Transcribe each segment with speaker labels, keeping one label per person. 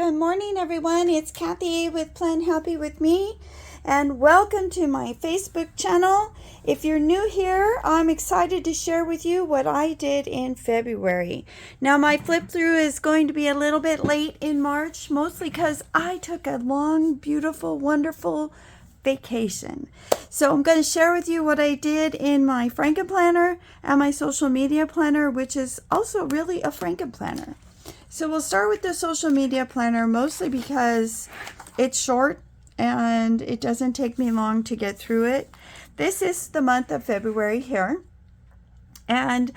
Speaker 1: Good morning, everyone. It's Kathy with Plan Happy with Me, and welcome to my Facebook channel. If you're new here, I'm excited to share with you what I did in February. Now, my flip through is going to be a little bit late in March, mostly because I took a long, beautiful, wonderful vacation. So I'm going to share with you what I did in my Franken-planner and my social media planner, which is also really a Franken-planner. So we'll start with the social media planner, mostly because it's short and it doesn't take me long to get through it. This is the month of February here. And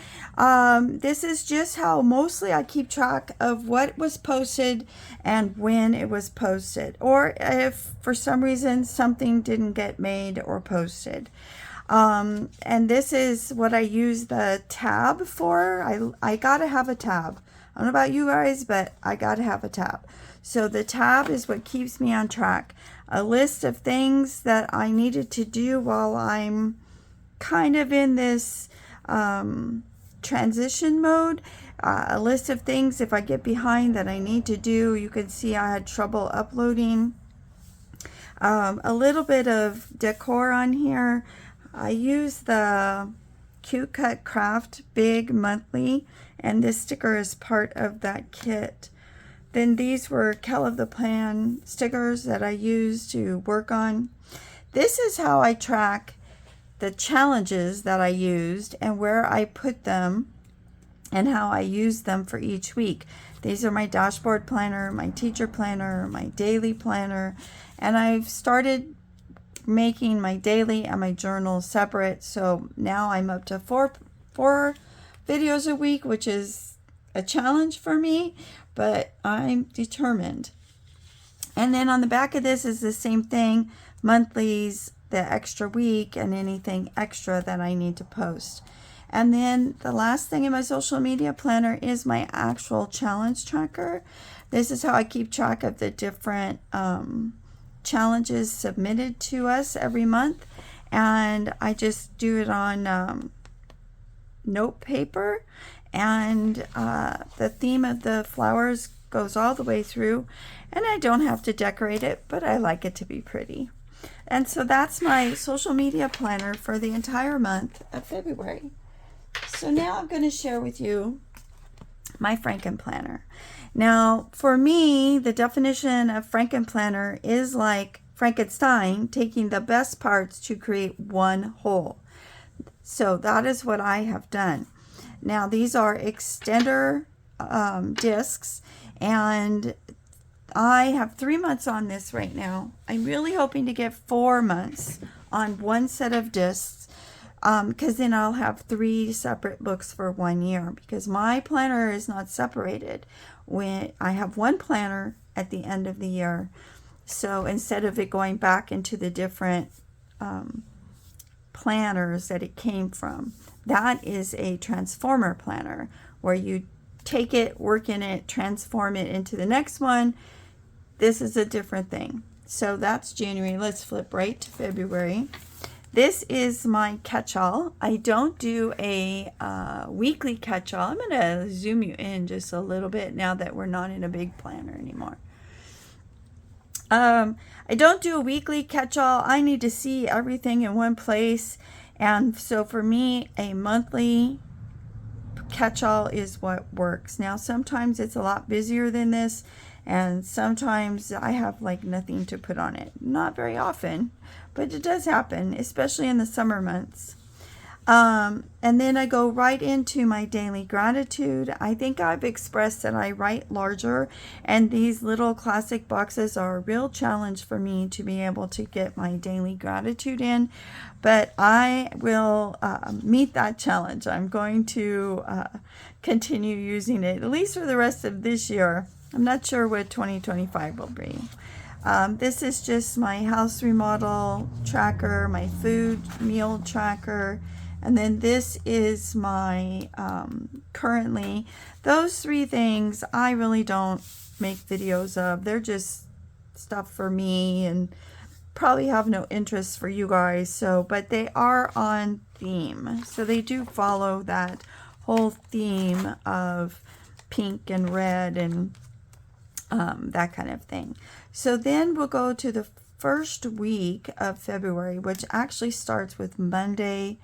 Speaker 1: this is just how mostly I keep track of what was posted and when it was posted, or if for some reason something didn't get made or posted. And this is what I use the tab for. I gotta have a tab. I don't know about you guys, but I gotta have a tab. So the tab is what keeps me on track. A list of things that I needed to do while I'm kind of in this transition mode. A list of things if I get behind that I need to do. You can see I had trouble uploading. A little bit of decor on here. I use the Cute Cut Craft Big Monthly, and this sticker is part of that kit. Then these were Franken-plan stickers that I used to work on. This is how I track the challenges that I used and where I put them and how I use them for each week. These are my dashboard planner, my teacher planner, my daily planner, and I've started making my daily and my journal separate. So now I'm up to four videos a week, which is a challenge for me, but I'm determined. And then on the back of this is the same thing, monthlies, the extra week, and anything extra that I need to post. And then the last thing in my social media planner is my actual challenge tracker. This is how I keep track of the different challenges submitted to us every month, and I just do it on note paper, and the theme of the flowers goes all the way through, and I don't have to decorate it, but I like it to be pretty. And so that's my social media planner for the entire month of February. So now I'm going to share with you my Franken-planner. Now, for me, the definition of Franken-planner is like Frankenstein taking the best parts to create one whole. So that is what I have done. Now, these are extender discs, and I have 3 months on this right now. I'm really hoping to get 4 months on one set of discs, because then I'll have 3 separate books for 1 year, because my planner is not separated. When I have one planner at the end of the year, so instead of it going back into the different planners that it came from, that is a transformer planner where you take it, work in it, transform it into the next one. This is a different thing. So that's January. Let's flip right to February. This is my catch-all. I don't do a weekly catch-all. I'm going to zoom you in just a little bit now that we're not in a big planner anymore. I don't do a weekly catch-all. I need to see everything in one place. And so for me, a monthly catch-all is what works. Now, sometimes it's a lot busier than this, and sometimes I have like nothing to put on it. Not very often, but it does happen, especially in the summer months. And then I go right into my daily gratitude. I think I've expressed that I write larger, and these little classic boxes are a real challenge for me to be able to get my daily gratitude in, but I will meet that challenge. I'm going to continue using it, at least for the rest of this year. I'm not sure what 2025 will bring. This is just my house remodel tracker, my food meal tracker, and then this is my currently. Those 3 things I really don't make videos of. They're just stuff for me and probably have no interest for you guys. So, but they are on theme. So they do follow that whole theme of pink and red and that kind of thing. So then we'll go to the first week of February, which actually starts with Monday,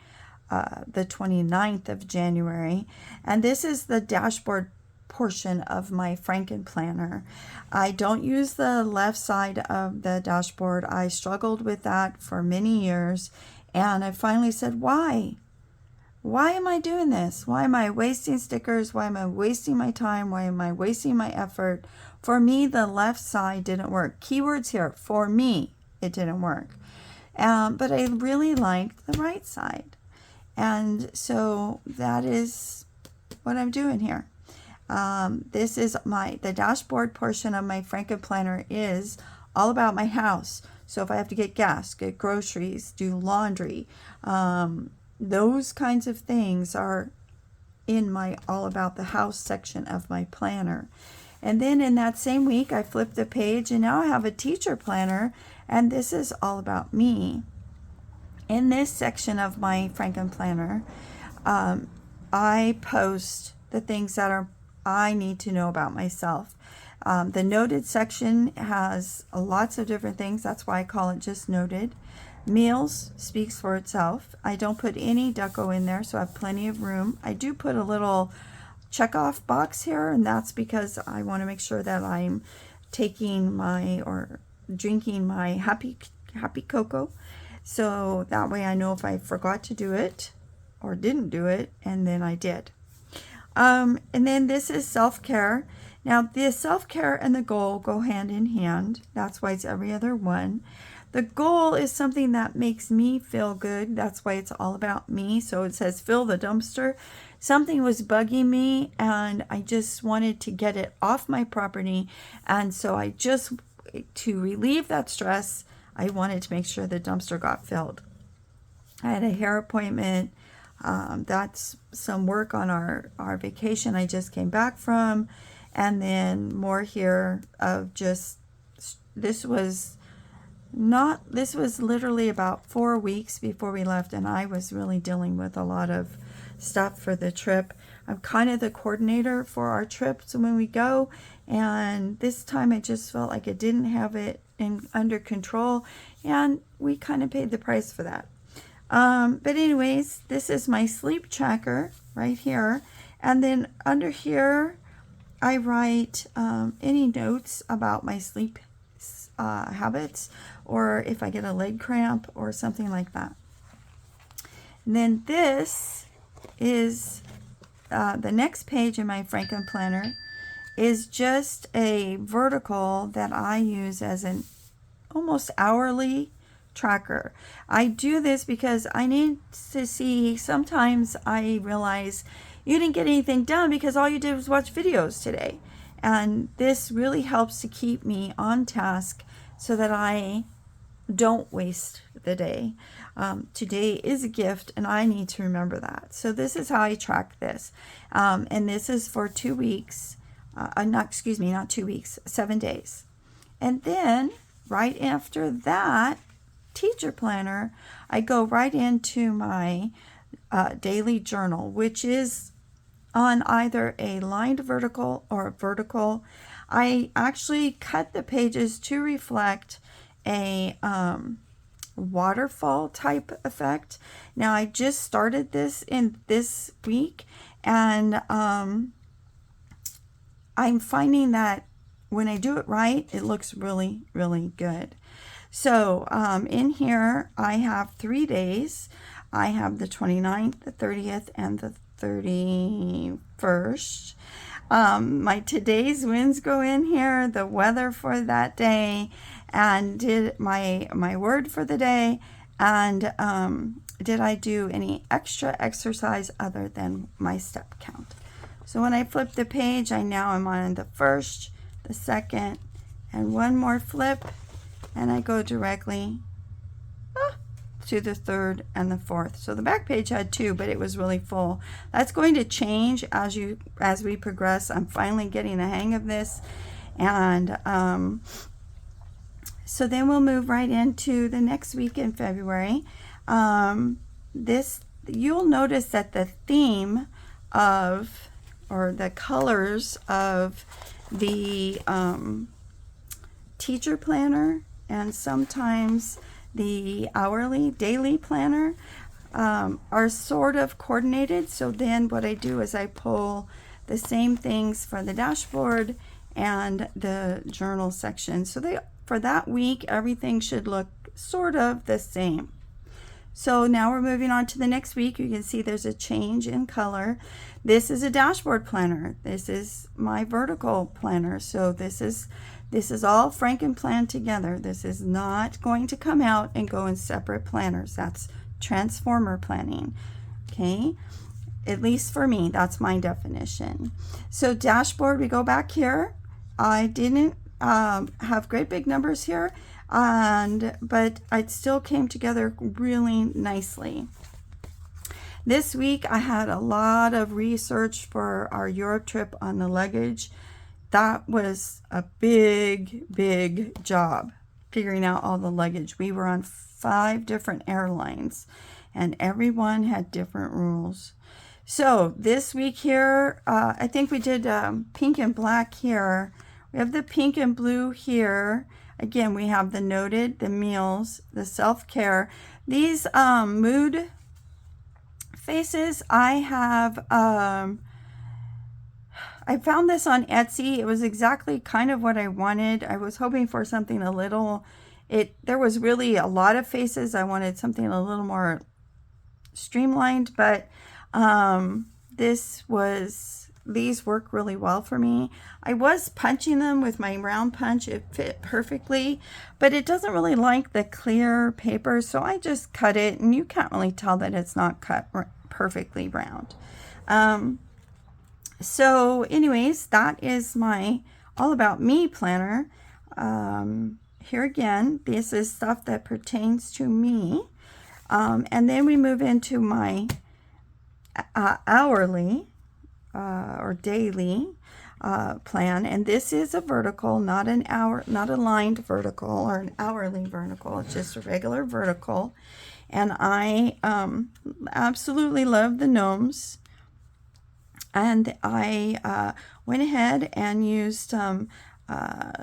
Speaker 1: the 29th of January. And this is the dashboard portion of my Franken-planner. I don't use the left side of the dashboard. I struggled with that for many years. And I finally said, why? Why am I doing this? Why am I wasting stickers? Why am I wasting my time? Why am I wasting my effort? For me, the left side didn't work. Keywords here, for me, it didn't work. But I really liked the right side. And so that is what I'm doing here. This is the dashboard portion of my Franken-planner is all about my house. So if I have to get gas, get groceries, do laundry, those kinds of things are in my all about the house section of my planner. And then in that same week, I flipped the page and now I have a teacher planner, and this is all about me. In this section of my Franken-planner, I post the things that I need to know about myself. The noted section has lots of different things. That's why I call it just noted. Meals speaks for itself. I don't put any deco in there, so I have plenty of room. I do put a little check-off box here, and that's because I want to make sure that I'm taking my or drinking my happy cocoa. So that way I know if I forgot to do it or didn't do it, and then I did. And then this is self-care. Now the self-care and the goal go hand in hand. That's why it's every other one. The goal is something that makes me feel good. That's why it's all about me. So it says fill the dumpster. Something was bugging me and I just wanted to get it off my property. And so to relieve that stress, I wanted to make sure the dumpster got filled. I had a hair appointment. That's some work on our vacation I just came back from. And then more here of just, this was literally about 4 weeks before we left, and I was really dealing with a lot of stuff for the trip. I'm kind of the coordinator for our trip, so when we go, and this time I just felt like I didn't have it under control, and we kind of paid the price for that. But anyways, this is my sleep tracker right here, and then under here I write any notes about my sleep habits, or if I get a leg cramp or something like that. And then this is the next page in my Franken-planner is just a vertical that I use as an almost hourly tracker. I do this because I need to see, sometimes I realize you didn't get anything done because all you did was watch videos today. And this really helps to keep me on task so that I don't waste the day. Today is a gift and I need to remember that. So this is how I track this. And this is for 2 weeks. Not 2 weeks, 7 days. And then right after that teacher planner, I go right into my daily journal, which is on either a lined vertical or a vertical. I actually cut the pages to reflect a waterfall type effect. Now I just started this in this week, and I'm finding that when I do it right, it looks really, really good. So in here I have 3 days. I have the 29th, the 30th, and the 31st. My today's winds go in here, the weather for that day, and did my word for the day, and did I do any extra exercise other than my step count. So when I flip the page, I now am on the 1st, the 2nd, and one more flip, and I go directly to the 3rd and the 4th. So the back page had 2, but it was really full. That's going to change as we progress. I'm finally getting the hang of this, and so then we'll move right into the next week in February. You'll notice that the theme of, or the colors of the teacher planner and sometimes the hourly, daily planner are sort of coordinated. So then what I do is I pull the same things for the dashboard and the journal section. So for that week, everything should look sort of the same. So now we're moving on to the next week. You can see there's a change in color. This is a dashboard planner. This is my vertical planner. So this is all Franken-plan together. This is not going to come out and go in separate planners. That's transformer planning. Okay, at least for me, that's my definition. So dashboard, we go back here. I didn't have great big numbers here, but it still came together really nicely. This week I had a lot of research for our Europe trip on the luggage. That was a big job, figuring out all the luggage. We were on 5 different airlines and everyone had different rules. So this week here, I think we did pink and black here. We have the pink and blue here. Again, we have the noted, the meals, the self-care. These mood faces, I have, I found this on Etsy. It was exactly kind of what I wanted. I was hoping for something a little, there was really a lot of faces. I wanted something a little more streamlined, but these work really well for me. I was punching them with my round punch. It fit perfectly, but it doesn't really like the clear paper, so I just cut it, and you can't really tell that it's not cut perfectly round. So anyways, that is my All About Me planner. Here again, this is stuff that pertains to me. And then we move into my hourly or daily plan, and this is a vertical, not a lined vertical or an hourly vertical. It's just a regular vertical, and I absolutely love the gnomes, and I went ahead and used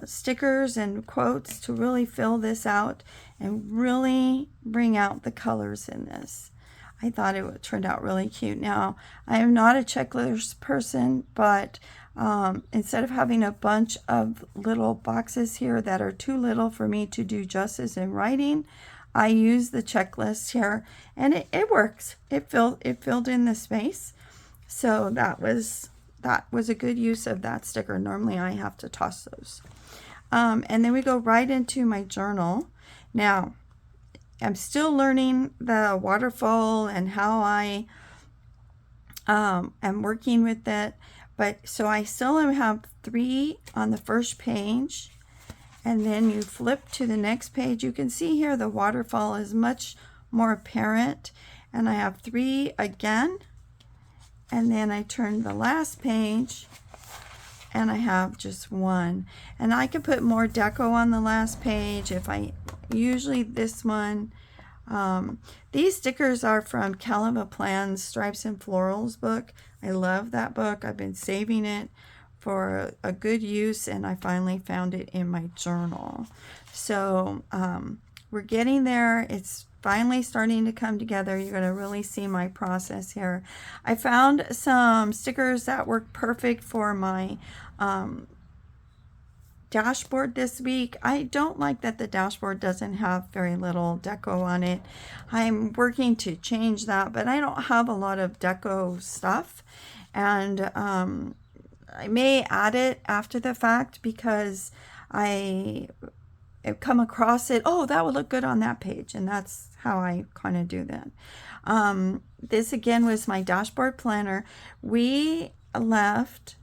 Speaker 1: stickers and quotes to really fill this out and really bring out the colors in this. I thought it turned out really cute. Now, I am not a checklist person, but instead of having a bunch of little boxes here that are too little for me to do justice in writing, I use the checklist here, and it works. It filled in the space. So that was a good use of that sticker. Normally I have to toss those. And then we go right into my journal. Now, I'm still learning the waterfall and how I am working with it. But so I still have 3 on the first page. And then you flip to the next page. You can see here the waterfall is much more apparent. And I have 3 again. And then I turn the last page and I have just 1. And I can put more deco on the last page if I usually this one. These stickers are from Franken-plan's Stripes and Florals book. I love that book. I've been saving it for a good use, and I finally found it in my journal. So we're getting there. It's finally starting to come together. You're going to really see my process here. I found some stickers that work perfect for my dashboard this week. I don't like that the dashboard doesn't have very little deco on it. I'm working to change that, but I don't have a lot of deco stuff, and I may add it after the fact because I come across it. Oh, that would look good on that page, and that's how I kind of do that. This again was my dashboard planner. We left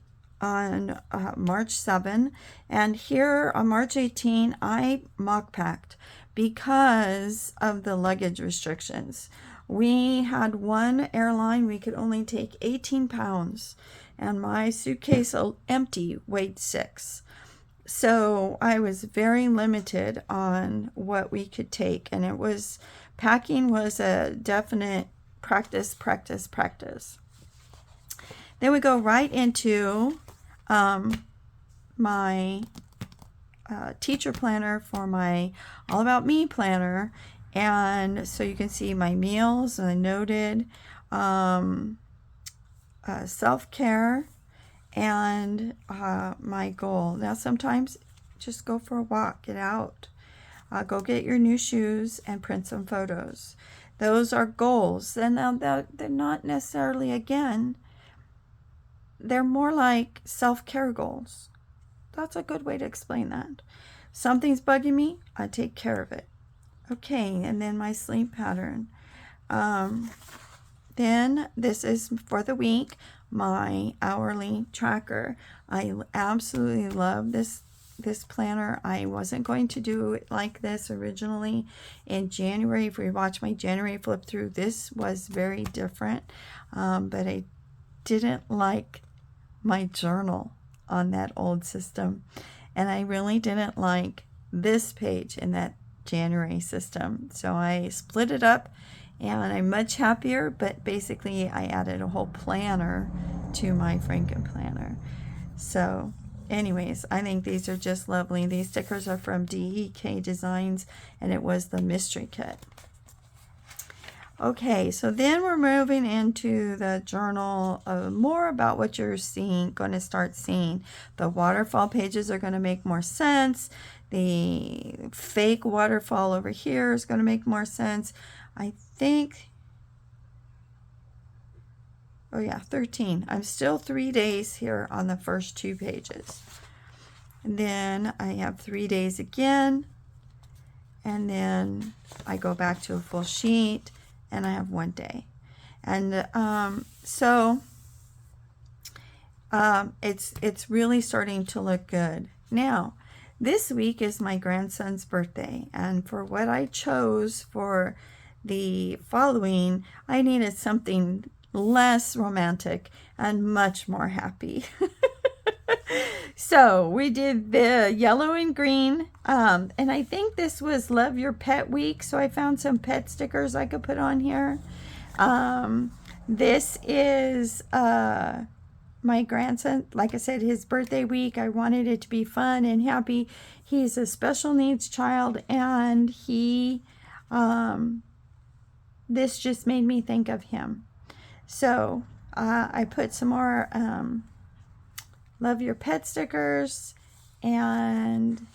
Speaker 1: on March 7, and here on March 18 I mock packed because of the luggage restrictions. We had one airline, we could only take 18 pounds, and my suitcase empty weighed 6. So I was very limited on what we could take, and packing was a definite practice. Then we go right into my teacher planner for my All About Me planner. And so you can see my meals, and I noted self-care and my goal. Now sometimes just go for a walk, get out, go get your new shoes and print some photos. Those are goals. And now they're not necessarily, again, they're more like self-care goals. That's a good way to explain that. Something's bugging me, I take care of it. Okay, and then my sleep pattern. Then this is for the week, my hourly tracker. I absolutely love this planner. I wasn't going to do it like this originally in January. If we watch my January flip through, this was very different, but I didn't like my journal on that old system, and I really didn't like this page in that January system, so I split it up, and I'm much happier. But basically I added a whole planner to my Franken-planner. So anyways, I think these are just lovely. These stickers are from DEK Designs, and it was the mystery kit. Okay, so then we're moving into the journal, more about what you're going to start seeing. The waterfall pages are going to make more sense. The fake waterfall over here is going to make more sense. I think, oh yeah, 13. I'm still 3 days here on the first 2 pages. And then I have 3 days again. And then I go back to a full sheet, and I have 1 day. And it's really starting to look good. Now, this week is my grandson's birthday, and for what I chose for the following, I needed something less romantic and much more happy. So we did the yellow and green, and I think this was Love Your Pet Week, so I found some pet stickers I could put on here. This is my grandson, like I said, his birthday week. I wanted it to be fun and happy. He's a special needs child, and this just made me think of him. So I put some more Love Your Pet stickers, and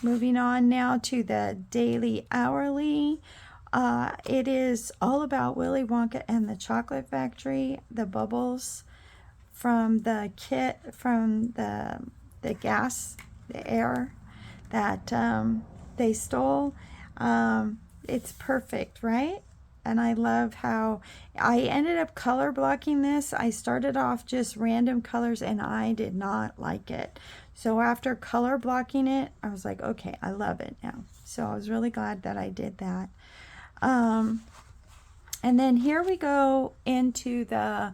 Speaker 1: moving on now to the daily hourly. It is all about Willy Wonka and the Chocolate Factory, the bubbles from the kit, from the gas, the air that they stole. It's perfect, right? And I love how I ended up color blocking this. I started off just random colors, and I did not like it. So after color blocking it, I was like, okay, I love it now. So I was really glad that I did that. And then here we go into the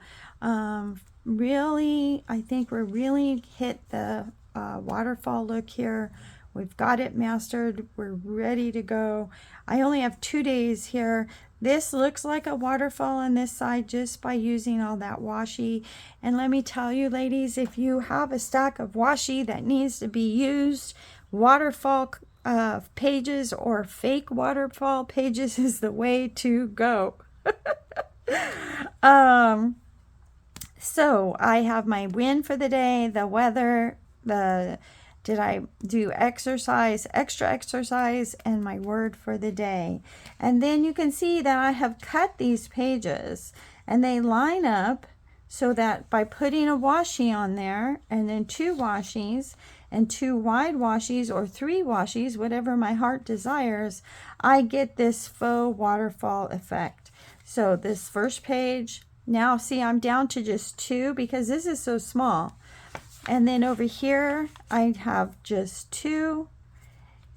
Speaker 1: really, I think we're really hit the waterfall look here. We've got it mastered. We're ready to go. I only have 2 days here. This looks like a waterfall on this side just by using all that washi. And let me tell you, ladies, if you have a stack of washi that needs to be used, waterfall pages or fake waterfall pages is the way to go. So I have my win for the day, the weather, did I do exercise, extra exercise, and my word for the day. And then you can see that I have cut these pages, and they line up so that by putting a washi on there, and then 2 washies, and 2 wide washies, or 3 washies, whatever my heart desires, I get this faux waterfall effect. So this first page, now see, I'm down to just 2 because this is so small. And then over here, I have just 2,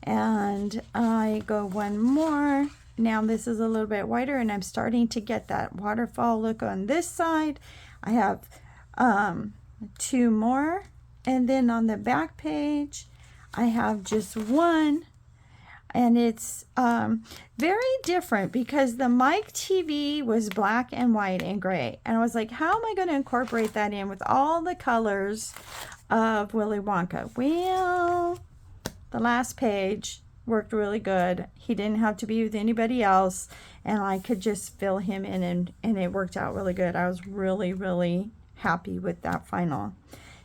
Speaker 1: and I go 1 more. Now this is a little bit wider, and I'm starting to get that waterfall look on this side. I have 2 more, and then on the back page, I have just 1. And it's very different because the Mike TV was black and white and gray. And I was like, how am I going to incorporate that in with all the colors of Willy Wonka. Well, the last page worked really good. He didn't have to be with anybody else, and I could just fill him in, and it worked out really good. I was really, really happy with that final.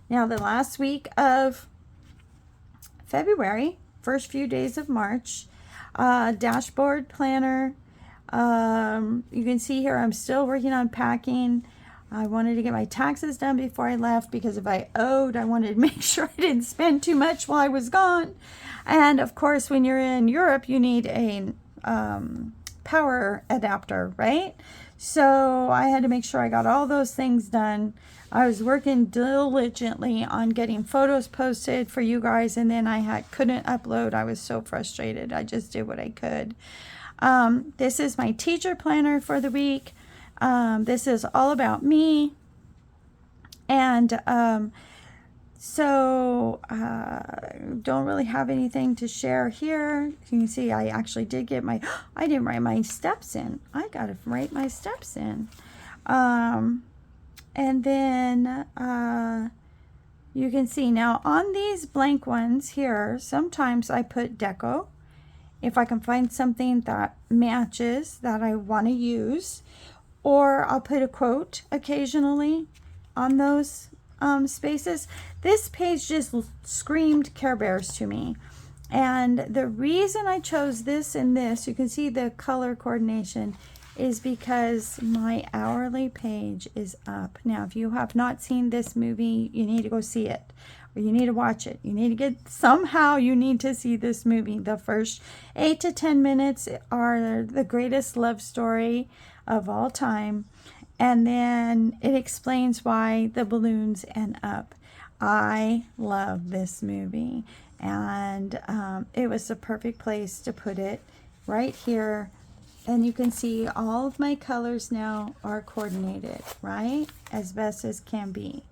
Speaker 1: Now, the last week of February, first few days of March, dashboard planner. You can see here I'm still working on packing. I wanted to get my taxes done before I left, because if I owed, I wanted to make sure I didn't spend too much while I was gone. And of course, when you're in Europe, you need a power adapter, right? So I had to make sure I got all those things done. I was working diligently on getting photos posted for you guys, and then I couldn't upload. I was so frustrated. I just did what I could. This is my teacher planner for the week. This is all about me. And don't really have anything to share here. You can see I actually did get I didn't write my steps in. I got to write my steps in. And then you can see now on these blank ones here, sometimes I put deco. If I can find something that matches that I want to use, or I'll put a quote occasionally on those spaces. This page just screamed Care Bears to me. And the reason I chose this and this, you can see the color coordination, is because my hourly page is up. Now, if you have not seen this movie, you need to go see it. Or you need to watch it. You need to somehow you need to see this movie. The first 8 to 10 minutes are the greatest love story of all time. And then it explains why the balloons end up. I love this movie. And it was the perfect place to put it right here. And you can see all of my colors now are coordinated, right? As best as can be.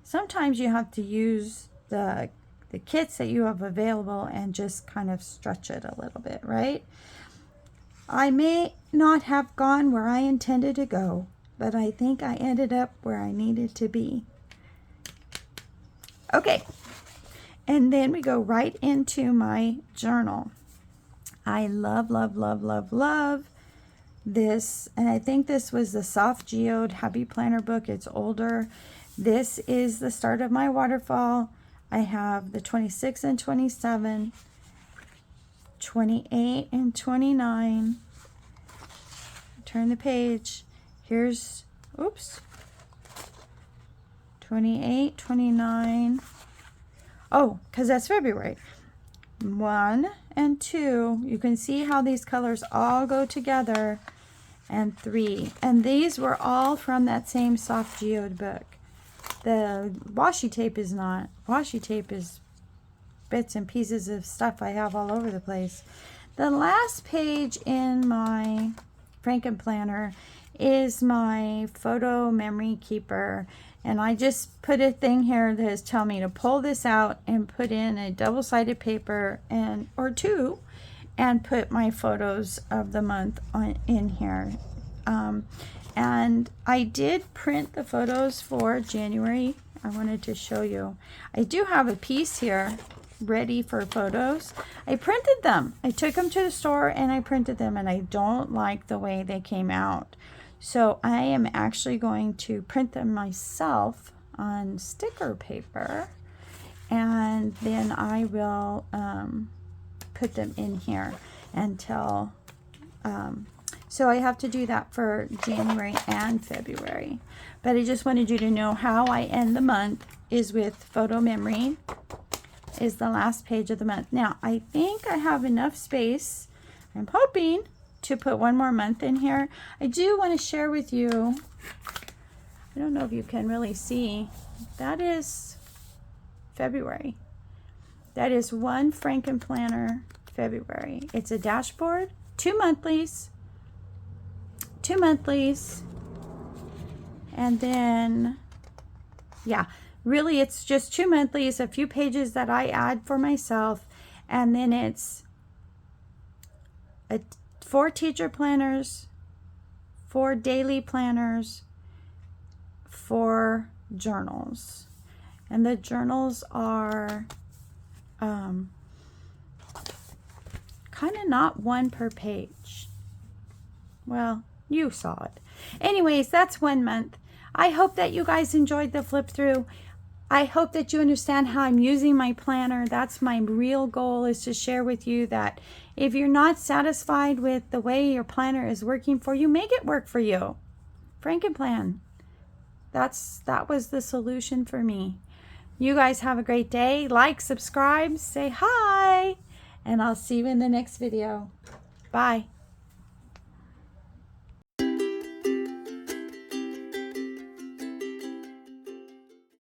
Speaker 1: Sometimes you have to use the kits that you have available and just kind of stretch it a little bit, right? I may not have gone where I intended to go, but I think I ended up where I needed to be. Okay, and then we go right into my journal. I love, love, love, love, love this, and I think this was the Soft Geode Happy Planner book. It's older. This is the start of my waterfall. I have the 26 and 27, 28 and 29. Turn the page. Here's, oops, 28, 29. Oh, because that's February. 1 and 2. You can see how these colors all go together. And 3. And these were all from that same Soft Geode book. The washi tape is not. Washi tape is bits and pieces of stuff I have all over the place. The last page in my Franken-planner is my photo memory keeper. And I just put a thing here that is telling me to pull this out and put in a double-sided paper or two and put my photos of the month in here. And I did print the photos for January. I wanted to show you. I do have a piece here ready for photos. I printed them. I took them to the store and I printed them, and I don't like the way they came out. So I am actually going to print them myself on sticker paper, and then I will put them in here until so I have to do that for January and February. But I just wanted you to know how I end the month is with photo memory is the last page of the month. Now, I think I have enough space, I'm hoping, to put one more month in here. I do want to share with you, I don't know if you can really see, that is February. That is one Franken-planner February. It's a dashboard, 2 monthlies, and then, yeah, really it's just 2 monthlies, a few pages that I add for myself, and then it's 4 teacher planners, 4 daily planners, 4 journals. And the journals are kind of not one per page. Well, you saw it. Anyways, that's 1 month. I hope that you guys enjoyed the flip through. I hope that you understand how I'm using my planner. That's my real goal, is to share with you that if you're not satisfied with the way your planner is working for you, make it work for you. Franken-plan. That was the solution for me. You guys have a great day. Like, subscribe, say hi, and I'll see you in the next video. Bye.